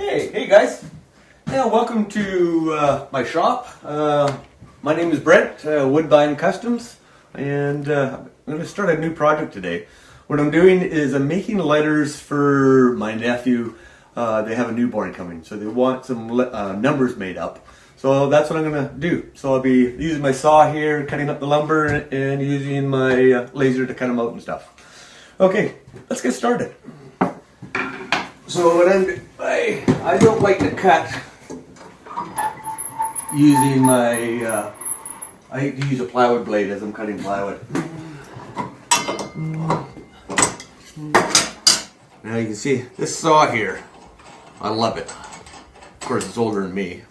Hey guys. Yeah, welcome to my shop. My name is Brent, Woodbine Customs, and I'm going to start a new project today. What I'm doing is I'm making letters for my nephew. They have a newborn coming, so they want some numbers made up. So that's what I'm going to do. So I'll be using my saw here, cutting up the lumber, and using my laser to cut them out and stuff. Okay, let's get started. So what I don't like to cut using my, I hate to use a plywood blade as I'm cutting plywood. Now you can see this saw here, I love it. Of course it's older than me.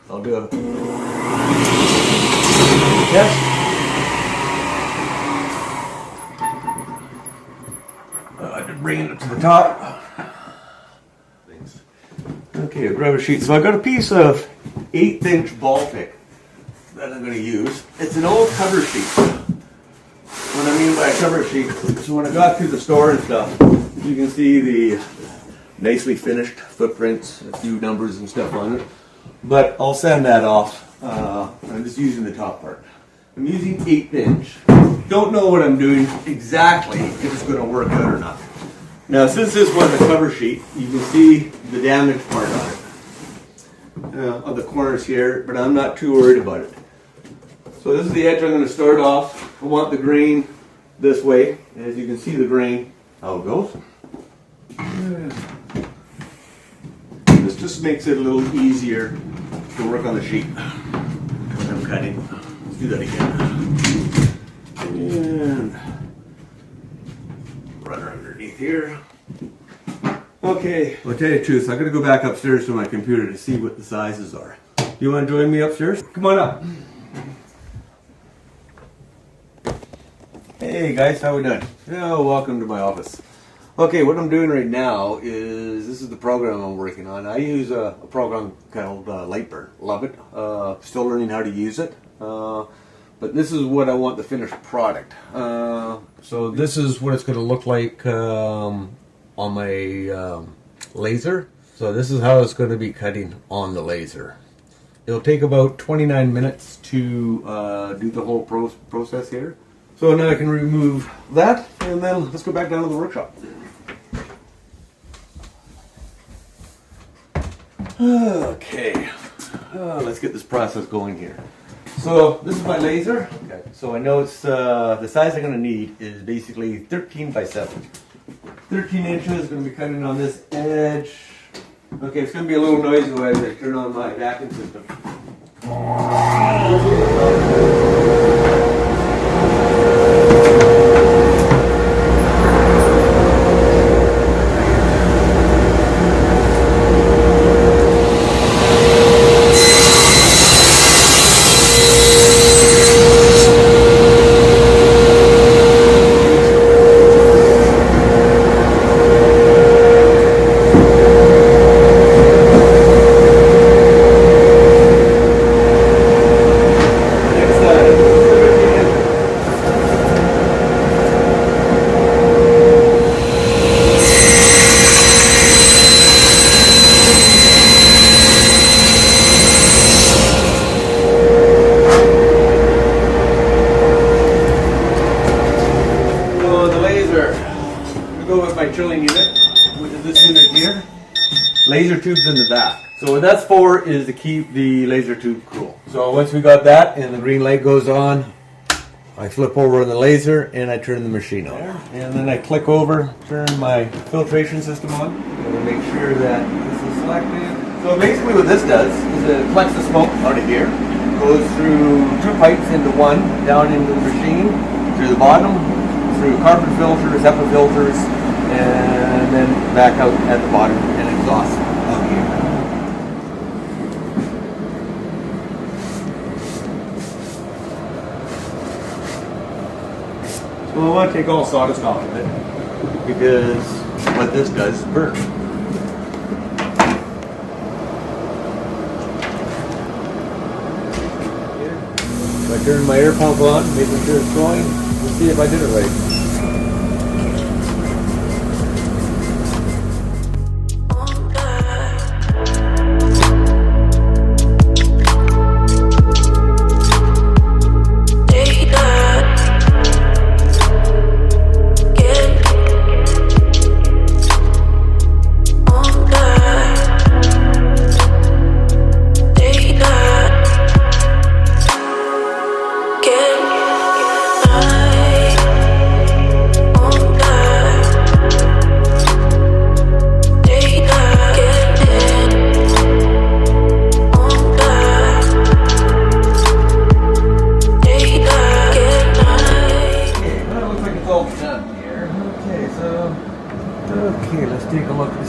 I'll do a test. Bringing it to the top. Thanks. Okay, I'll grab a sheet. So I got a piece of 1/8" Baltic that I'm going to use. It's an old cover sheet. What I mean by a cover sheet, so when I got to the store and stuff, you can see the nicely finished footprints, a few numbers and stuff on it. But I'll sand that off. I'm just using the top part. I'm using 1/8". Don't know what I'm doing exactly, if it's going to work out or not. Now, since this was a cover sheet, you can see the damage part on it, on the corners here, but I'm not too worried about it. So this is the edge I'm going to start off. I want the grain this way. As you can see the grain, how it goes. This just makes it a little easier to work on the sheet when I'm cutting. Let's do that again. And run her underneath here. Okay, well, I'll tell you the truth, I'm going to go back upstairs to my computer to see what the sizes are. You want to join me upstairs? Come on up. Hey guys, how we doing? Oh, welcome to my office. Okay, what I'm doing right now is, this is the program I'm working on. I use a program called Lightburn. Love it. Still learning how to use it. But this is what I want the finished product. So this is what it's going to look like on my laser. So this is how it's going to be cutting on the laser. It'll take about 29 minutes to do the whole process here. So now I can remove that, and then let's go back down to the workshop. Okay, let's get this process going here. So this is my laser. Okay. So I know it's the size I'm going to need is basically 13 by 7. 13 inches. Going to be cutting on this edge. Okay, it's going to be a little noisy as I turn on my vacuum system. Chilling unit, which is this unit here. Laser tubes in the back. So what that's for is to keep the laser tube cool. So once we got that and the green light goes on, I flip over on the laser and I turn the machine on. And then I click over, turn my filtration system on, and make sure that this is selected. So basically what this does is it collects the smoke out of here, goes through 2 pipes into one, down into the machine, through the bottom, through carpet filters, HEPA filters, and then back out at the bottom and exhaust out here. So I want to take all sawdust off of it because what this does is burn. So I turned my air pump on, making sure it's going. Let's see if I did it right.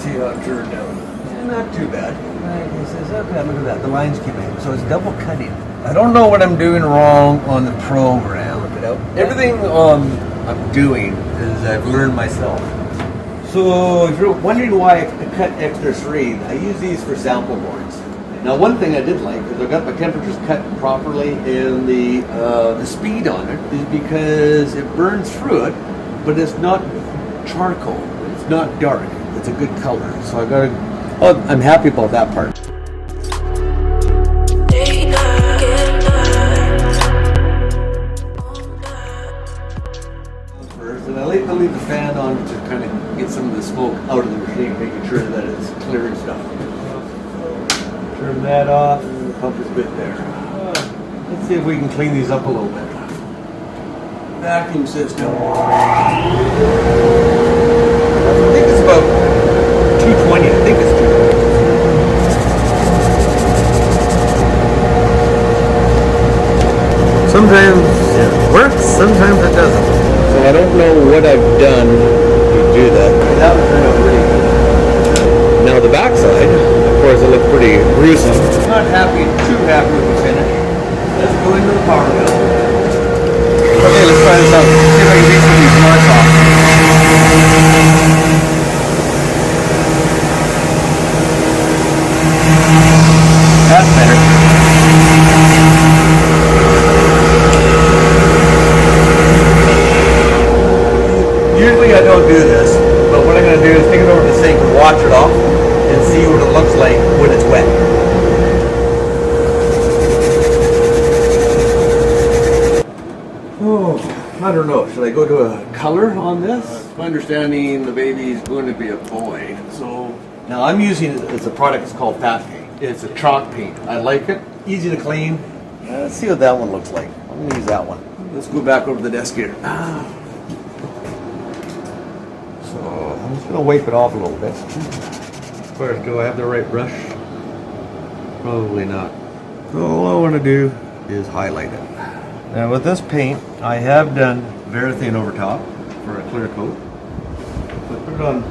see how it turned out. Not too bad. He says, okay, look at that. The lines came in. So it's double cutting. I don't know what I'm doing wrong on the program. Look it out. Everything I'm doing is I've learned myself. So if you're wondering why I cut extra serine, I use these for sample boards. Now one thing I did like is I got my temperatures cut properly, and the speed on it is because it burns through it, but it's not charcoal. It's not dark. It's a good color. So I'm happy about that part. First, and I like to leave the fan on to kind of get some of the smoke out of the machine, making sure that it's clearing stuff. Turn that off. The pump is good there. Let's see if we can clean these up a little bit. Vacuum system. I think it's about 220. I think it's 220. Sometimes it works, sometimes it doesn't. So I don't know what I've done to do that. That was turned out really good. Now the backside, of course, it looked pretty gruesome. Not too happy with the finish. Let's go into the power mill. Okay, let's try this out. See if I can get some of these marks off. That's better. Usually I don't do this, but what I'm going to do is take it over to the sink and wash it off and see what it looks like when it's wet. Oh, I don't know. Should I go to a color on this? My understanding, the baby's going to be a boy. So now I'm using it as a product. It's called Fat Paint. It's a chalk paint. I like it. Easy to clean. Let's see what that one looks like. I'm going to use that one. Let's go back over the desk here. So I'm just going to wipe it off a little bit. As far as, do I have the right brush? Probably not. So all I want to do is highlight it. Now with this paint, I have done Varathane over top for a clear coat. So put it on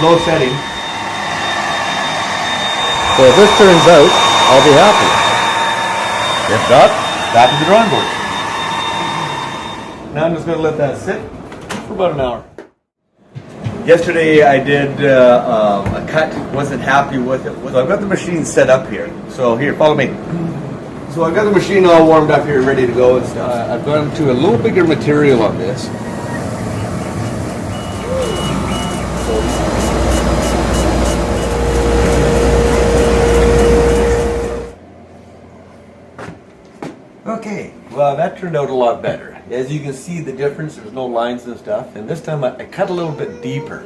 low setting. So if this turns out, I'll be happy. If not, back to the drawing board. Now I'm just going to let that sit for about an hour. Yesterday I did a cut, wasn't happy with it. So I've got the machine set up here. So here, follow me. So I've got the machine all warmed up here, ready to go and stuff. I've gone to a little bigger material on this. Okay, well that turned out a lot better. As you can see the difference, there's no lines and stuff. And this time I cut a little bit deeper.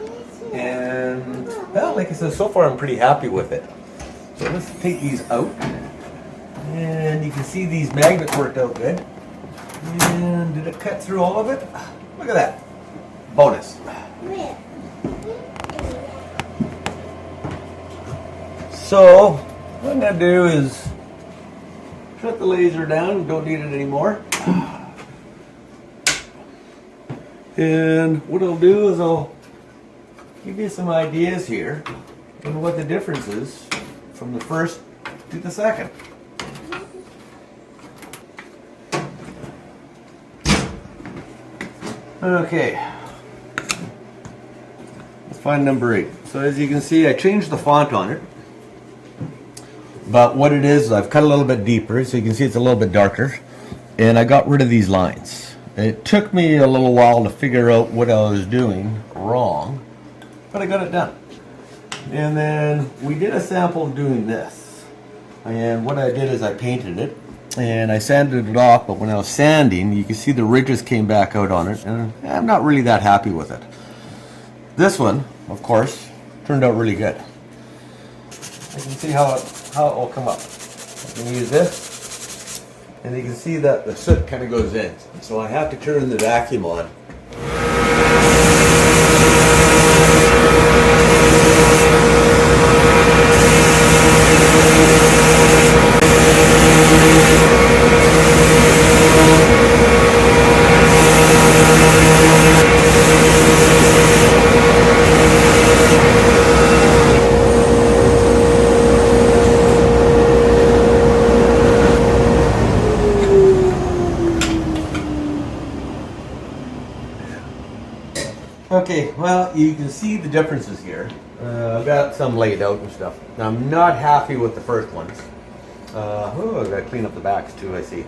And, well, like I said, so far I'm pretty happy with it. So let's take these out. And you can see these magnets worked out good. And did it cut through all of it? Look at that. Bonus. So what I'm going to do is shut the laser down. Don't need it anymore. And what I'll do is I'll give you some ideas here on what the difference is from the first to the second. Okay, let's find number 8. So as you can see, I changed the font on it, but what it is I've cut a little bit deeper, so you can see it's a little bit darker, and I got rid of these lines. It took me a little while to figure out what I was doing wrong, but I got it done. And then we did a sample of doing this, and what I did is I painted it and I sanded it off, but when I was sanding, you can see the ridges came back out on it, and I'm not really that happy with it. This one, of course, turned out really good. I can see how it will come up. I can use this, and you can see that the soot kind of goes in. So I have to turn the vacuum on. Okay, well, you can see the differences here. I've got some laid out and stuff. Now, I'm not happy with the first ones. Oh, I've got to clean up the backs too, I see.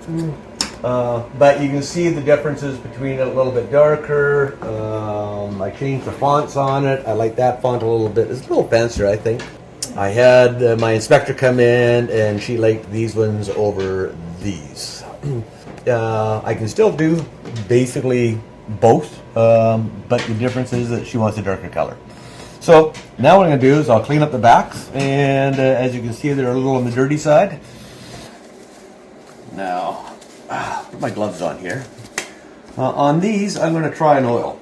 But you can see the differences between it, a little bit darker. I changed the fonts on it. I like that font a little bit. It's a little fancier, I think. I had my inspector come in and she liked these ones over these. I can still do basically both, but the difference is that she wants a darker color. So now what I'm going to do is I'll clean up the backs, and as you can see, they're a little on the dirty side. Now, put my gloves on here. On these, I'm going to try an oil.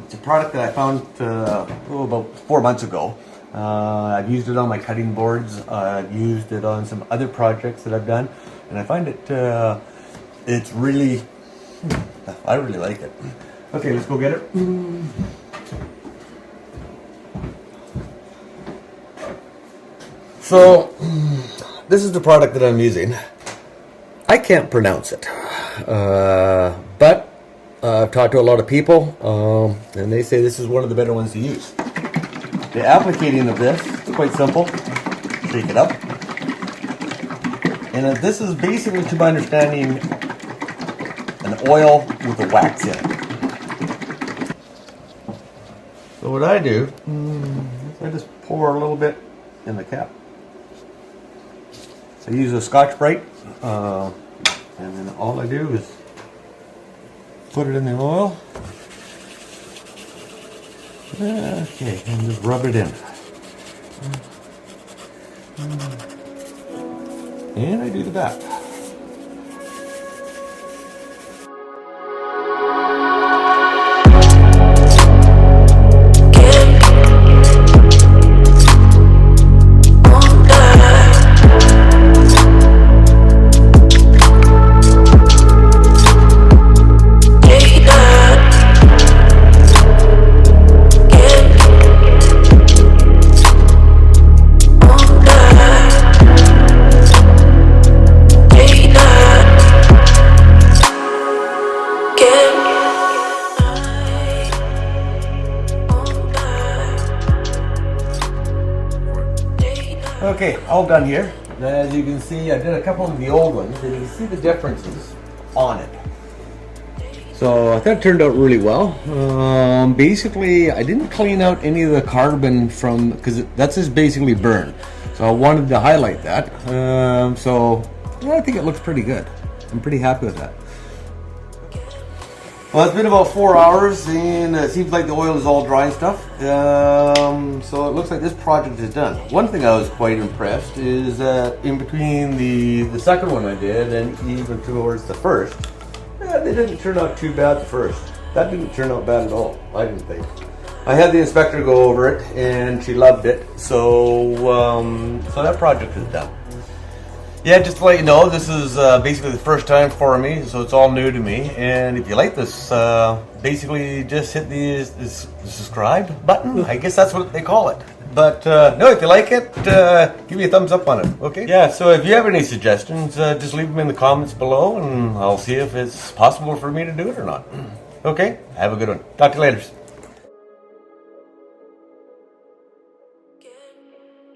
It's a product that I found about 4 months ago. I've used it on my cutting boards. I've used it on some other projects that I've done, and I find it it's really, I really like it. Okay, let's go get it. So, this is the product that I'm using. I can't pronounce it, but I've talked to a lot of people, and they say this is one of the better ones to use. The applicating of this is quite simple. Shake it up. And this is basically, to my understanding, an oil with a wax in it. So what I do, I just pour a little bit in the cap. I use a Scotch-Brite, and then all I do is put it in the oil. Okay, and just rub it in. And I do the back. Okay, all done here. As you can see, I did a couple of the old ones, and you can see the differences on it. So I thought it turned out really well. Basically, I didn't clean out any of the carbon from, because that's just basically burned. So I wanted to highlight that. So yeah, I think it looks pretty good. I'm pretty happy with that. Well, it's been about 4 hours, and it seems like the oil is all dry and stuff. So it looks like this project is done. One thing I was quite impressed is that in between the second one I did and even towards the first, they didn't turn out too bad the first. That didn't turn out bad at all, I didn't think. I had the inspector go over it, and she loved it. So, so that project is done. Yeah, just to let you know, this is basically the first time for me, so it's all new to me. And if you like this, basically just hit the subscribe button. I guess that's what they call it. But no, if you like it, give me a thumbs up on it, okay? Yeah, so if you have any suggestions, just leave them in the comments below, and I'll see if it's possible for me to do it or not. Okay, have a good one. Talk to you later.